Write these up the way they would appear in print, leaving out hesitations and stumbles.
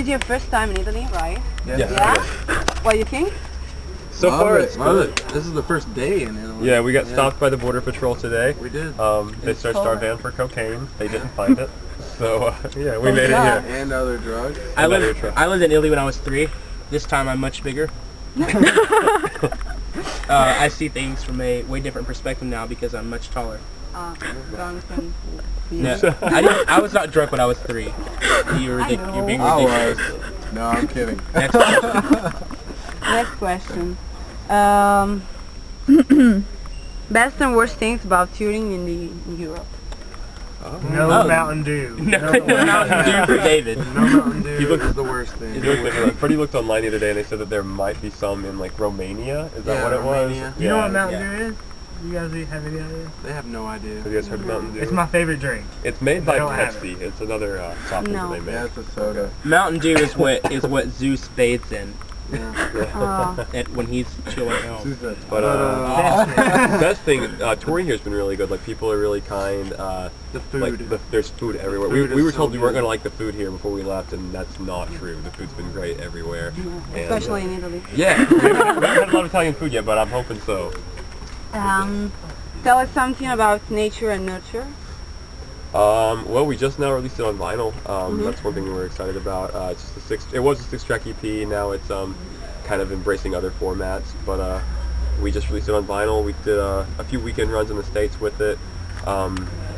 is your first time in Italy, right? Yes. Yeah? What do you think? So far, it's good. This is the first day in Italy. Yeah, we got stopped by the border patrol today. We did. They searched our van for cocaine. They didn't find it. So, yeah, we made it here. And other drugs. I lived in Italy when I was 3. This time I'm much bigger. I see things from a way different perspective now because I'm much taller. No, I was not drunk when I was 3. You're being ridiculous. No, I'm kidding. Next question. Best and worst things about touring in Europe. No Mountain Dew. No Mountain Dew for David. No Mountain Dew. He looked is the worst thing. Freddie looked online the other day and they said that there might be some in like Romania. Is that what it Romania. was? You know what Mountain Dew is? You guys have any idea? They have no idea. Have you guys heard of Mountain Dew? It's my favorite drink. It's made by don't have Pepsi. It's another soft drink that they make. Yeah, it's a soda. Mountain Dew is what Zeus bathes in Yeah. when he's chilling at home. But best thing, touring here has been really good. Like people are really kind. The food. Like there's food everywhere. We were told we weren't gonna like the food here before we left, and that's not true. The food's been great everywhere. Especially in Italy. Yeah, we haven't had a lot of Italian food yet, but I'm hoping so. Tell us something about nature and nurture. Well, we just now released it on vinyl. That's one thing we were excited about. It's just it was a 6-track EP. Now it's kind of embracing other formats. But we just released it on vinyl. We did a few weekend runs in the States with it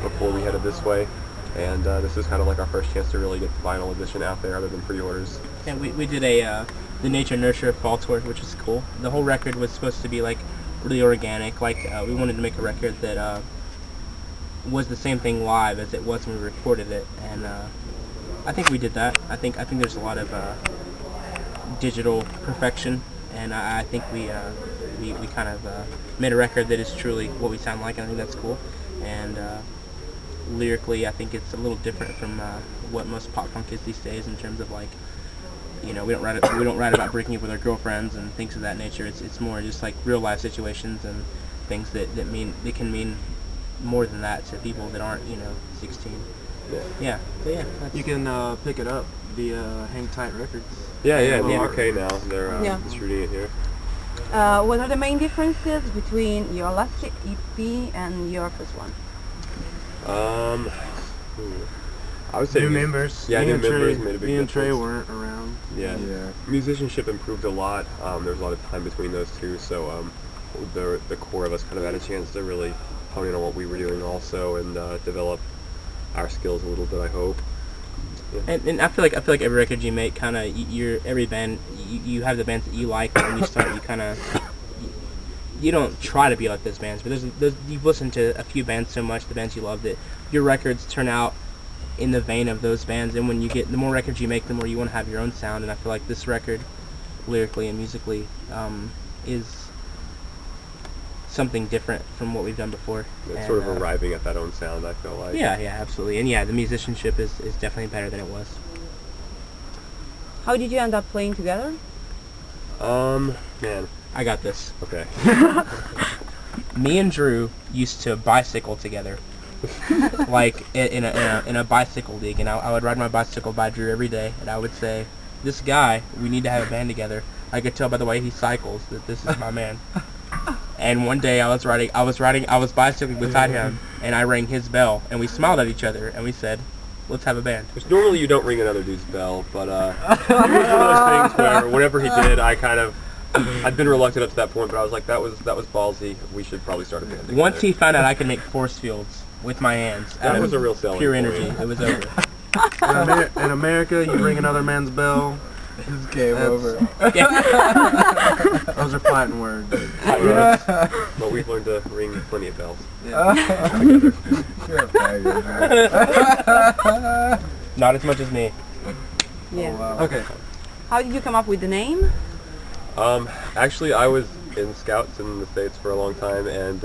before we headed this way. And this is kind of like our first chance to really get the vinyl edition out there, other than pre-orders. And we did the Nature Nurture Fall Tour, which is cool. The whole record was supposed to be like really organic. Like we wanted to make a record that was the same thing live as it was when we recorded it, and I think we did that. I think there's a lot of digital perfection, and I think we kind of made a record that is truly what we sound like, and I think that's cool. And lyrically, I think it's a little different from what most pop punk is these days in terms of like, you know, we don't write about breaking up with our girlfriends and things of that nature. It's more just like real life situations and things that can mean more than that to people that aren't, 16. Yeah. So yeah. You can pick it up via Hang Tight Records. Yeah, in the UK now. They're distributing it here. What are the main differences between your last EP and your first one? I would say new members. Yeah, new members made a big difference. Me and Trey weren't around. Yeah. Musicianship improved a lot. There was a lot of time between those two, so the core of us kind of had a chance to really hone in on what we were doing also, and develop our skills a little bit, I hope. Yeah. And I feel like every record you make, kind of every band, you have the bands that you like, and when you start, you kind of you don't try to be like those bands, but you've listened to a few bands so much, the bands you love, that your records turn out in the vein of those bands. And when the more records you make, the more you want to have your own sound. And I feel like this record, lyrically and musically, is something different from what we've done before. It's sort of arriving at that own sound, I feel like. Yeah, absolutely. And the musicianship is definitely better than it was. How did you end up playing together? Man. I got this. Okay. Me and Drew used to bicycle together. Like in a bicycle league, and I would ride my bicycle by Drew every day, and I would say, "This guy, we need to have a band together." I could tell by the way he cycles that this is my man. And one day I was bicycling beside him, and I rang his bell, and we smiled at each other, and we said, "Let's have a band." Which normally you don't ring another dude's bell, but it was one of those things where whenever he did, I'd been reluctant up to that point, but I was like, that was ballsy. We should probably start a band together. Once he found out I could make force fields with my hands, that was a real selling pure point. energy. It was over. In America, you ring another man's bell. It's game over. Those are fighting words. But we've learned to ring plenty of bells. Not as much as me. Yeah. Oh, wow. Okay. How did you come up with the name? Actually, I was in Scouts in the States for a long time, and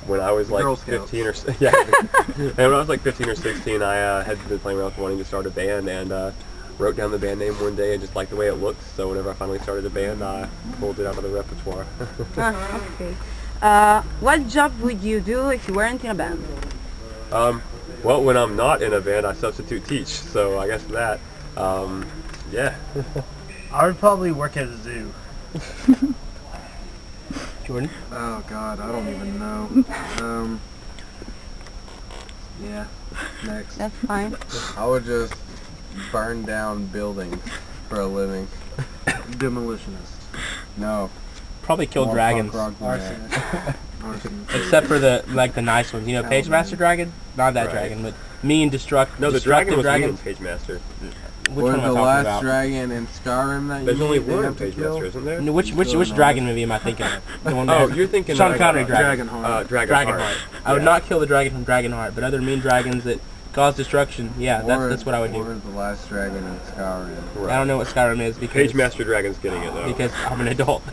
when I was like 15 or and when I was like 15 or 16, I had been playing around with wanting to start a band, and wrote down the band name one day and just liked the way it looked. So whenever I finally started a band, I pulled it out of the repertoire. Okay. What job would you do if you weren't in a band? Well, when I'm not in a band, I substitute teach. So I guess that. Yeah. I would probably work at a zoo. Jordan? Oh God, I don't even know. Yeah. Next. That's fine. I would just burn down buildings for a living. Demolitionist. No. Probably kill More dragons. punk rock than that. Arsonist. Except for the nice ones. You know, Page Master Dragon? Not that Right. dragon, but mean, destructive No, the dragon was dragon. me in Page Master. Which Or one am I the talking last about? dragon in Skyrim that There's you only they one in have to Page kill? Master, isn't there? No, which dragon movie am I thinking of? The one Oh, where you're thinking Sean like, Connery dragon. Dragonheart. Dragonheart. I would Yeah. not kill the dragon from Dragonheart, but other mean dragons that cause destruction. Yeah, Or- that's what I would Or do. the last dragon in Skyrim. Right. I don't know what Skyrim is because Page Master Dragon's getting it though. because I'm an adult.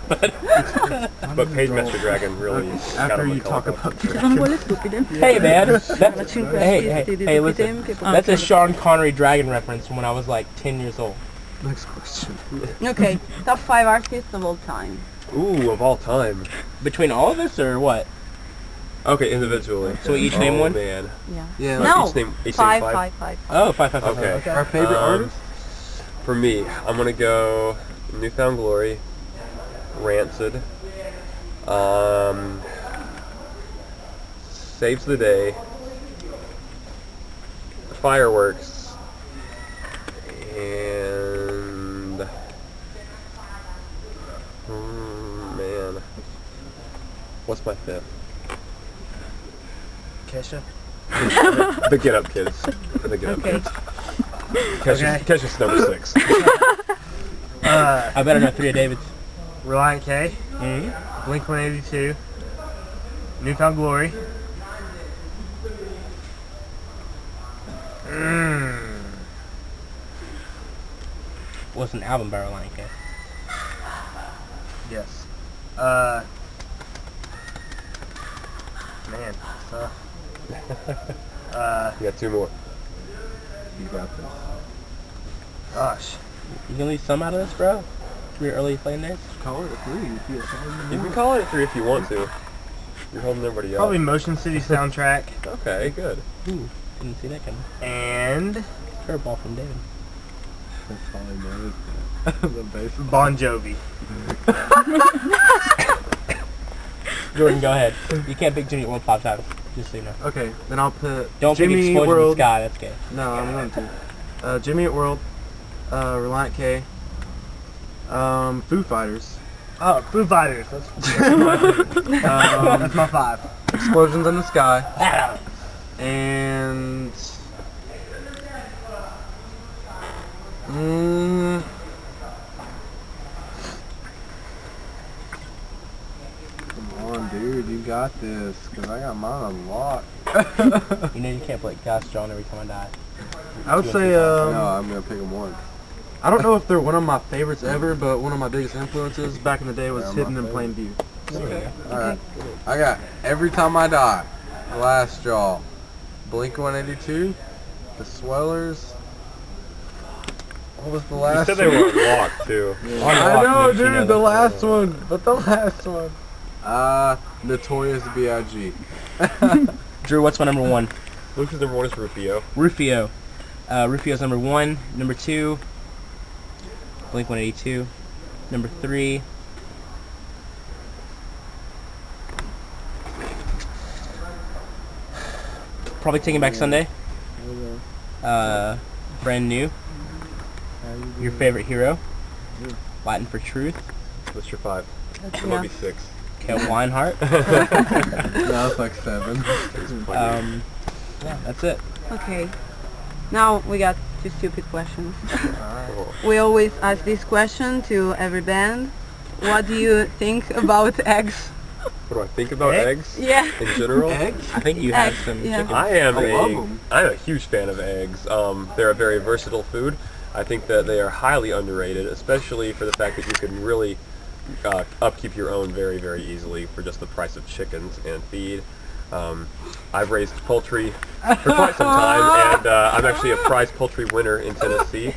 But Page Master Dragon really got After him you a talk call. about Non vuole stupide. Hey man, that's, Faccio hey, prestiti di hey, tutti i listen, tempi, that's a poi- Sean Connery dragon reference from when I was like 10 years old. next question. Okay, top 5 artists of all time. Ooh, of all time. Between all of us or what? Okay, individually. So we each name one? Man. Yeah. Yeah. No. Each name Five. Oh, five. Okay. Our favorite artist? For me, I'm gonna go Newfound Glory, Rancid, Saves the Day, Fireworks, and man, what's my fifth? Kesha. The Get Up Kids. The Get Up Okay. Kids. Kesha's number 6. I better know 3 of David's. Reliant K. Mm-hmm. Blink 182. Newfound Glory. What's an album by Reliant K? Yes. Man. You got 2 more. You got this. Gosh. You can leave some out of this, bro? We're early playing this? Call it a 3 if you You can call it a 3 if you want to. You're holding everybody up. Probably Motion City soundtrack. Okay, good. Ooh, didn't see that coming. And Curveball from David. That's all I know. The bass. Bon Jovi. Jordan, go ahead. You can't pick Jimmy at 5 times, just so you know. Okay, then I'll put Don't Jimmy pick Explosion in the World. Sky, that's gay. No, I'm going to. Jimmy at World, Reliant K, Foo Fighters, Oh, Foo Fighters. That's, that's my 5. Explosions in the Sky, and Come on, dude. You got this. Because I got mine unlocked. You know you can't play Gas John every time I die. I would say No, I'm going to pick them once. I don't know if they're one of my favorites ever, but one of my biggest influences back in the day was They're my Hidden in Plain View. Okay. Alright. I got Every Time I Die, Last Straw, Blink 182, The Swellers. What was the You last said they were unlocked too. I Unlocked know, means you know dude, the the last one. But the last one. Notorious B.I.G. Drew, what's my number 1? Luke's number 1 is Rufio. Rufio. Rufio's number 1. Number 2, Blink 182. Number 3, probably Taking Back Sunday. Brand New. Your Favorite Hero. Latin for Truth. What's your 5? That's It might be enough. 6. Kel Weinhardt. That was like 7. Yeah, that's it. Okay. Now we got 2 stupid questions. Cool. We always ask this question to every band. What do you think about eggs? What do I think about eggs Yeah. in general? I think you had Eggs, some yeah. chicken. I'm love 'em. a huge fan of eggs. They're a very versatile food. I think that they are highly underrated, especially for the fact that you can really upkeep your own very, very easily for just the price of chickens and feed. I've raised poultry for quite some time, and I'm actually a prize poultry winner in Tennessee.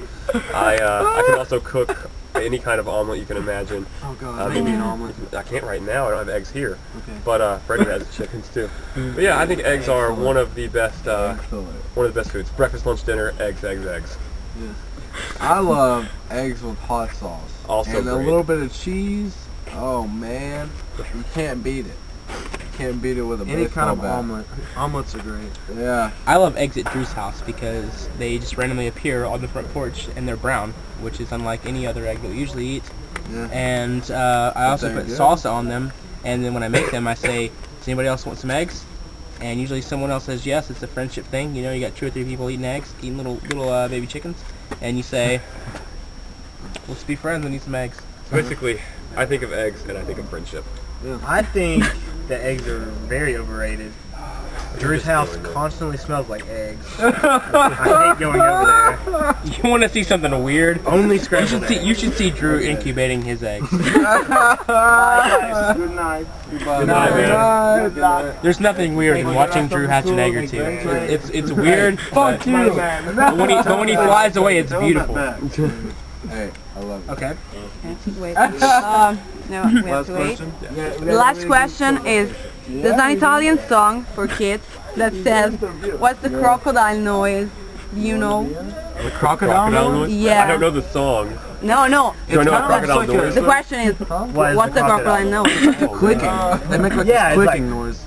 I can also cook any kind of omelet you can imagine. Oh god, maybe an omelet. I can't right now. I don't have eggs here. Okay. But Brandon has chickens too. But yeah, I think eggs are one of the best Excellent. one of the best foods. Breakfast, lunch, dinner, eggs, eggs, eggs. Yes. I love eggs with hot sauce. Also and a great. little bit of cheese. Oh man, you can't beat it. You can't beat it with a Any kind of baseball bat. omelet. Omelets are great. Yeah. I love eggs at Drew's house because they just randomly appear on the front porch and they're brown, which is unlike any other egg that we usually eat. Yeah. And I also they're put good. salsa on them, and then when I make them, I say, "Does anybody else want some eggs?" And usually someone else says yes. It's a friendship thing. You know, you got 2 or 3 people eating eggs, eating little baby chickens, and you say, "Let's be friends and eat some eggs." Basically, I think of eggs and I think of friendship. I think that eggs are very overrated. Drew's house constantly smells like eggs. I hate going over there. You want to see something weird? Only scrambled eggs. You should see Drew incubating his eggs. Good night. Good night, man. There's nothing weird in watching Drew hatch an egg or two. It's weird. But when he flies away, it's beautiful. Hey, I love it. Okay. Wait. No, we have to wait. The last question is, there's an Italian song for kids that says, "What's the crocodile noise?" Do you know? The crocodile noise? Yeah. I don't know the song. No. Do I know what crocodile like noise The is? question is, what's the crocodile noise? Clicking. They make like Yeah, this it's clicking noise.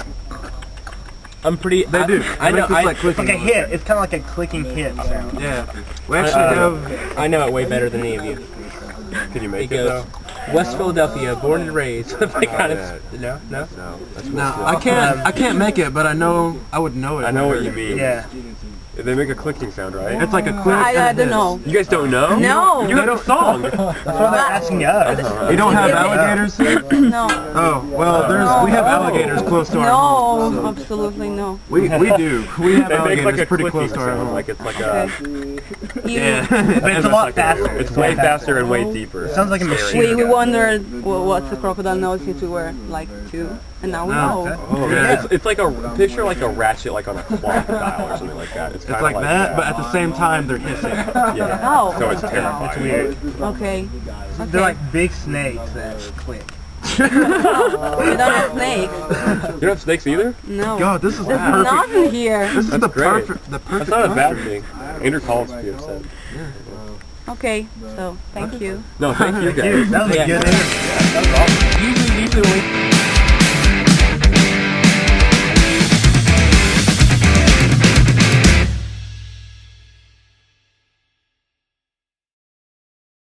I'm pretty. They do. I know. They make this, like, It's like clicking a noise. hit. It's kind of like a clicking hit sound. Yeah. We actually have. I know it way better than any of you. Can you It make it goes, though? West Philadelphia, born and raised. Like kind yeah. of. No. No, that's No, bullshit. I can't make it, but I would know it. I know what you mean. Yeah. They make a clicking sound, right? It's like a click. I don't know. You guys don't know? No. You know the song. That's why they're asking us. You don't have alligators here? No. Oh, well, we have alligators close to our home. No, absolutely no. We do. We have They make alligators like a pretty clicking close to our sound, home. like it's like Okay. a. You, But it's a lot faster. It's way faster and way deeper. It sounds like a machine. we wondered what's the crocodile noise since we were like 2, and now we No. know. Oh, Yeah. it's like a picture like a ratchet like on a clock dial or something like that. It's, It's kinda like that, but at the same time, they're hissing. yeah. Oh. So it's terrifying. It's weird. Okay. They're like big snakes that click. We don't have snakes. You don't have snakes either? No. God, this is There's perfect. nothing here. This is the great. perfect. That's not a bad thing. Andrew Collins would be upset. Okay, so thank you. No, thank you guys. That was a Yeah. good interview. Usually when we